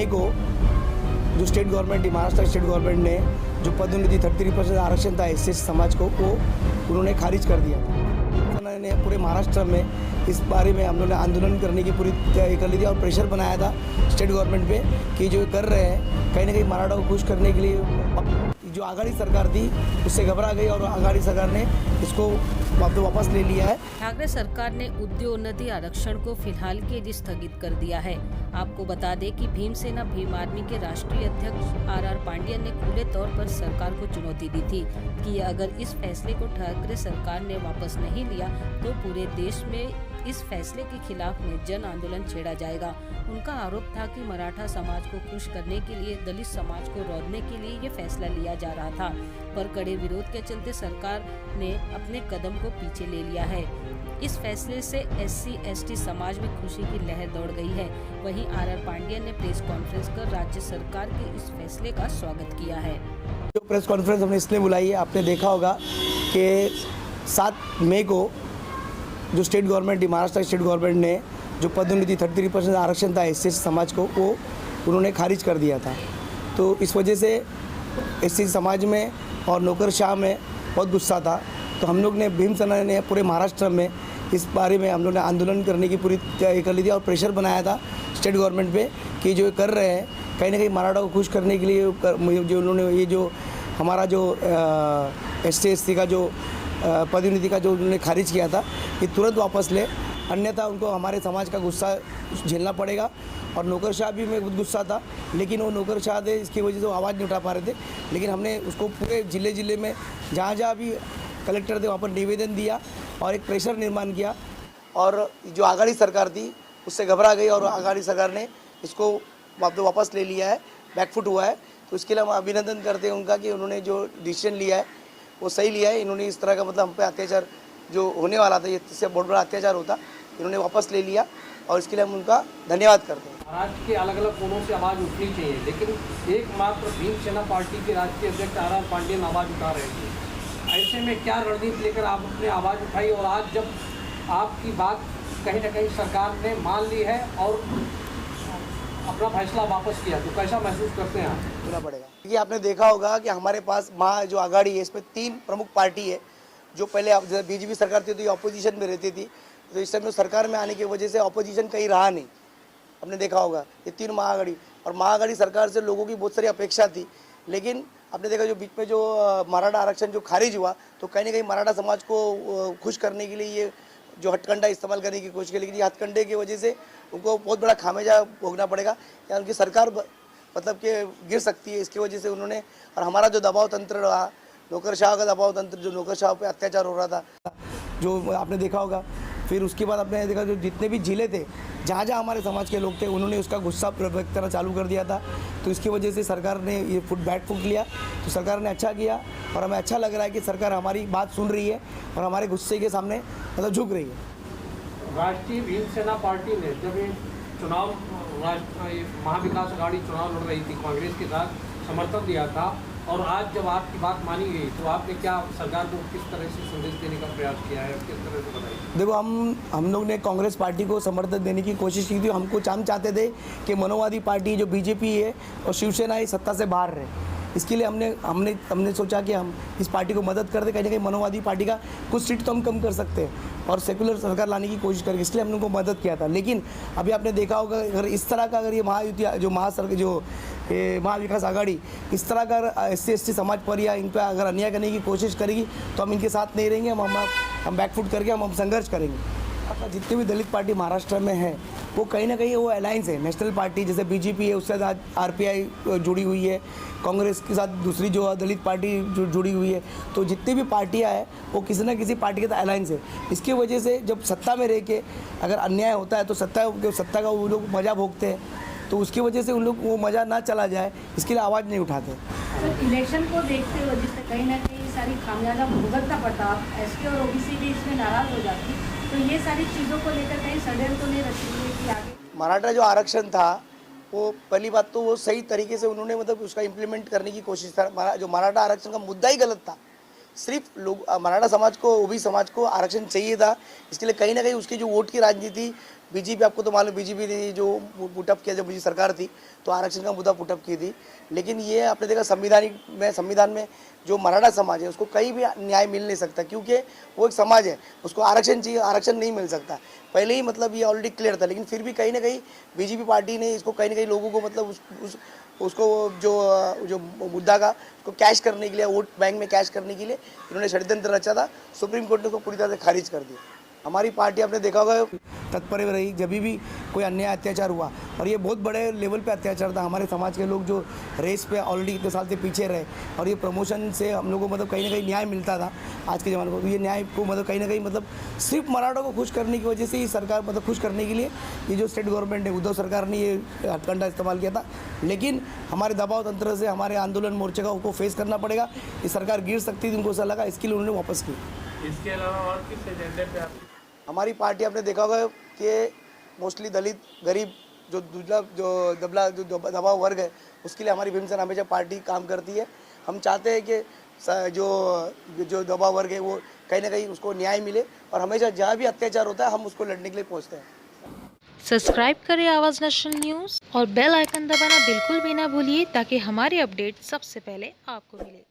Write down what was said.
को जो state government Maharashtra state government ने जो पदोन्नति 33% आरक्षण था एस समाज को वो उन्होंने खारिज कर दिया था। उन्होंने पूरे महाराष्ट्र में इस बारे में हम लोगों ने आंदोलन करने की पूरी तैयारी कर ली थी और प्रेशर बनाया था स्टेट गवर्नमेंट पे कि जो कर रहे हैं कहीं ना कहीं मराठा को खुश करने के लिए जो आघाड़ी सरकार थी उससे घबरा गई और आघाड़ी सरकार ने इसको वापस ले लिया है। ठाकरे सरकार ने उद्योन्नति आरक्षण को फिलहाल के लिए स्थगित कर दिया है। आपको बता दें कि भीमसेना भीम आर्मी के राष्ट्रीय अध्यक्ष आर पांड्यन ने खुले तौर पर सरकार को चुनौती दी थी कि अगर इस फैसले को ठाकरे सरकार ने वापस नहीं लिया तो पूरे देश में इस फैसले के खिलाफ में जन आंदोलन छेड़ा जाएगा। उनका आरोप था कि मराठा समाज को खुश करने के लिए दलित समाज को रौंदने के लिए ये फैसला लिया जा रहा था, पर कड़े विरोध के चलते सरकार ने अपने कदम को पीछे ले लिया है। इस फैसले से SC/ST समाज में खुशी की लहर दौड़ गई है। वहीं आर पांड्यन ने प्रेस कॉन्फ्रेंस कर राज्य सरकार के इस फैसले का स्वागत किया है। जो प्रेस कॉन्फ्रेंस हमने इसलिए बुलाई है, आपने देखा होगा कि 7 मई को जो state government Maharashtra state government ने जो पदोन्नति 33% आरक्षण था एस समाज को वो उन्होंने खारिज कर दिया था। तो इस वजह से SC समाज में और नौकरशाह में बहुत गुस्सा था। तो हम लोग ने भीमसेना ने पूरे महाराष्ट्र में इस बारे में हम लोग ने आंदोलन करने की पूरी तैयारी कर ली थी और प्रेशर बनाया था स्टेट गवर्नमेंट पे कि जो कर रहे हैं कहीं ना कहीं मराठा को खुश करने के लिए जो उन्होंने ये जो हमारा जो SC/ST का जो पदोन्नति का जो उन्होंने खारिज किया था ये तुरंत वापस ले, अन्यथा उनको हमारे समाज का गुस्सा झेलना पड़ेगा। और नौकरशाह भी में बहुत गुस्सा था, लेकिन वो नौकरशाह थे इसकी वजह से वो आवाज़ नहीं उठा पा रहे थे। लेकिन हमने उसको पूरे ज़िले में जहाँ जहाँ भी कलेक्टर थे वहाँ पर निवेदन दिया और एक प्रेशर निर्माण किया और जो आघाड़ी सरकार थी उससे घबरा गई और आघाड़ी सरकार ने इसको वापस ले लिया है, बैकफुट हुआ है। तो इसके लिए हम अभिनंदन करते हैं उनका कि उन्होंने जो डिसीजन लिया है वो सही लिया है। इन्होंने इस तरह का मतलब हम पे अत्याचार जो होने वाला था इससे बहुत बड़ा अत्याचार होता, इन्होंने वापस ले लिया और इसके लिए हम उनका धन्यवाद करते हैं। महाराष्ट्र के अलग अलग कोनों से आवाज़ उठनी चाहिए, लेकिन एकमात्र भीमसेना पार्टी के राष्ट्रीय अध्यक्ष आर पांड्यन आवाज़ उठा रहे थे। ऐसे में क्या रणनीति लेकर आप अपने आवाज़ उठाई और आज जब आपकी बात कहीं ना कहीं सरकार ने मान ली है और अपना फैसला वापस किया, तो कैसा महसूस करते हैं आप? सुना पड़ेगा क्योंकि आपने देखा होगा कि हमारे पास जो आघाड़ी है इसमें 3 प्रमुख पार्टी है। जो पहले BJP सरकार थी तो ये ऑपोजिशन में रहती थी, तो इस समय सरकार में आने की वजह से ऑपोजिशन कहीं रहा नहीं। आपने देखा होगा ये 3 महाआघाड़ी और महाआघाड़ी सरकार से लोगों की बहुत सारी अपेक्षा थी, लेकिन आपने देखा जो बीच में जो मराठा आरक्षण जो खारिज हुआ तो कहीं ना कहीं मराठा समाज को खुश करने के लिए ये जो हथकंडा इस्तेमाल करने की कोशिश की, लेकिन ये हथकंडे की वजह से उनको बहुत बड़ा खामियाजा भोगना पड़ेगा या उनकी सरकार मतलब कि गिर सकती है। इसकी वजह से उन्होंने और हमारा जो दबाव तंत्र रहा, नौकरशाह का दबाव तंत्र, जो नौकरशाह पे अत्याचार हो रहा था जो आपने देखा होगा। फिर उसके बाद आपने देखा जो जितने भी जिले थे जहाँ जहाँ हमारे समाज के लोग थे उन्होंने उसका गुस्सा व्यक्त करना चालू कर दिया था। तो इसकी वजह से सरकार ने ये बैकफुट लिया, तो सरकार ने अच्छा किया और हमें अच्छा लग रहा है कि सरकार हमारी बात सुन रही है और हमारे गुस्से के सामने मतलब झुक रही है। राष्ट्रीय भीमसेना पार्टी ने जब ये चुनाव महाविकास आघाड़ी चुनाव लड़ रही थी कांग्रेस के साथ समर्थन दिया था और आज जब आपकी बात मानी गई तो आपने क्या सरकार को किस तरह से संदेश देने का प्रयास किया है, किस तरह से बताइए? देखो हम लोग ने कांग्रेस पार्टी को समर्थन देने की कोशिश की थी। हम चाहते थे कि मनोवादी पार्टी जो BJP है और शिवसेना ही सत्ता से बाहर रहे। इसके लिए हमने सोचा कि हम इस पार्टी को मदद कर दे, कहीं ना कहीं मनोवादी पार्टी का कुछ सीट तो हम कम कर सकते हैं और सेकुलर सरकार लाने की कोशिश करेंगे, इसलिए हमने उनको मदद किया था। लेकिन अभी आपने देखा होगा अगर इस तरह का अगर ये महायुति जो महाविकास आघाड़ी इस तरह का SC/ST समाज पर या इन पर अगर अन्याय करने की कोशिश करेगी तो हम इनके साथ नहीं रहेंगे। हम बैकफुट करके हम संघर्ष करेंगे। जितनी भी दलित पार्टी महाराष्ट्र में है वो कहीं ना कहीं वो अलायंस है। नेशनल पार्टी जैसे BJP है उसके साथ RPI जुड़ी हुई है, कांग्रेस के साथ दूसरी जो दलित पार्टी जो जुड़ी हुई है। तो जितनी भी पार्टियां हैं वो किसी न किसी पार्टी के साथ अलायंस है। इसकी वजह से जब सत्ता में रह के अगर अन्याय होता है तो सत्ता का वो लोग मज़ा भोगते हैं, तो उसकी वजह से उन लोग वो मज़ा ना चला जाए इसके लिए आवाज़ नहीं उठाते। तो इलेक्शन को देखते हुए जिससे कहीं ना कहीं सारी खामियाजा भुगतना पड़ता, ST और OBC भी इसमें नाराज़ हो जाती, तो ये सारी चीज़ों को लेकर कहीं षड्यंत्र तो नहीं रची हुई कि आगे मराठा जो आरक्षण था वो पहली बात तो वो सही तरीके से उन्होंने मतलब उसका इम्प्लीमेंट करने की कोशिश था। जो मराठा आरक्षण का मुद्दा ही गलत था, सिर्फ लोग मराठा समाज को OBC समाज को आरक्षण चाहिए था। इसके लिए कहीं ना कहीं उसकी जो वोट की राजनीति बीजेपी, आपको तो मालूम, बीजेपी ने जो पुटअप किया जब बीजेपी सरकार थी तो आरक्षण का मुद्दा पुटअप की थी। लेकिन ये आपने देखा संविधान में जो मराठा समाज है उसको कहीं भी न्याय मिल नहीं सकता, क्योंकि वो एक समाज है, उसको आरक्षण चाहिए, आरक्षण नहीं मिल सकता। पहले ही मतलब ये ऑलरेडी क्लियर था, लेकिन फिर भी कहीं ना कहीं बीजेपी पार्टी ने इसको कहीं ना कहीं लोगों को मतलब उसको जो मुद्दा का उसको कैश करने के लिए, वोट बैंक में कैश करने के लिए इन्होंने षड्यंत्र रचा था। सुप्रीम कोर्ट ने उसको पूरी तरह से खारिज कर दिया। हमारी पार्टी आपने देखा होगा तत्पर रही जब भी कोई अन्याय अत्याचार हुआ, और ये बहुत बड़े लेवल पे अत्याचार था। हमारे समाज के लोग जो रेस पे ऑलरेडी इतने साल से पीछे रहे, और ये प्रमोशन से हम लोगों को मतलब कहीं ना कहीं न्याय मिलता था आज के ज़माने को। ये न्याय को मतलब कहीं ना कहीं मतलब सिर्फ मराठों को खुश करने की वजह से ही सरकार मतलब खुश करने के लिए ये जो स्टेट गवर्नमेंट है, उद्धव सरकार ने ये हथकंडा इस्तेमाल किया था। लेकिन हमारे दबाव तंत्र से, हमारे आंदोलन मोर्चे का उनको फेस करना पड़ेगा। ये सरकार गिर सकती थी, उनको ऐसा लगा, इसके लिए उन्होंने वापस की। इसके अलावा और किस एजेंडे पे आप? हमारी पार्टी आपने देखा होगा कि मोस्टली दलित, गरीब, जो दबा वर्ग है, उसके लिए हमारी भीमसेन हमेशा पार्टी काम करती है। हम चाहते हैं कि जो दबा वर्ग है वो कहीं ना कहीं उसको न्याय मिले, और हमेशा जहाँ भी अत्याचार होता है हम उसको लड़ने के लिए पहुँचते हैं। सब्सक्राइब करें आवाज़ नेशनल न्यूज़ और बेल आइकन दबाना बिल्कुल भी ना भूलिए, ताकि हमारे अपडेट सबसे पहले आपको मिले।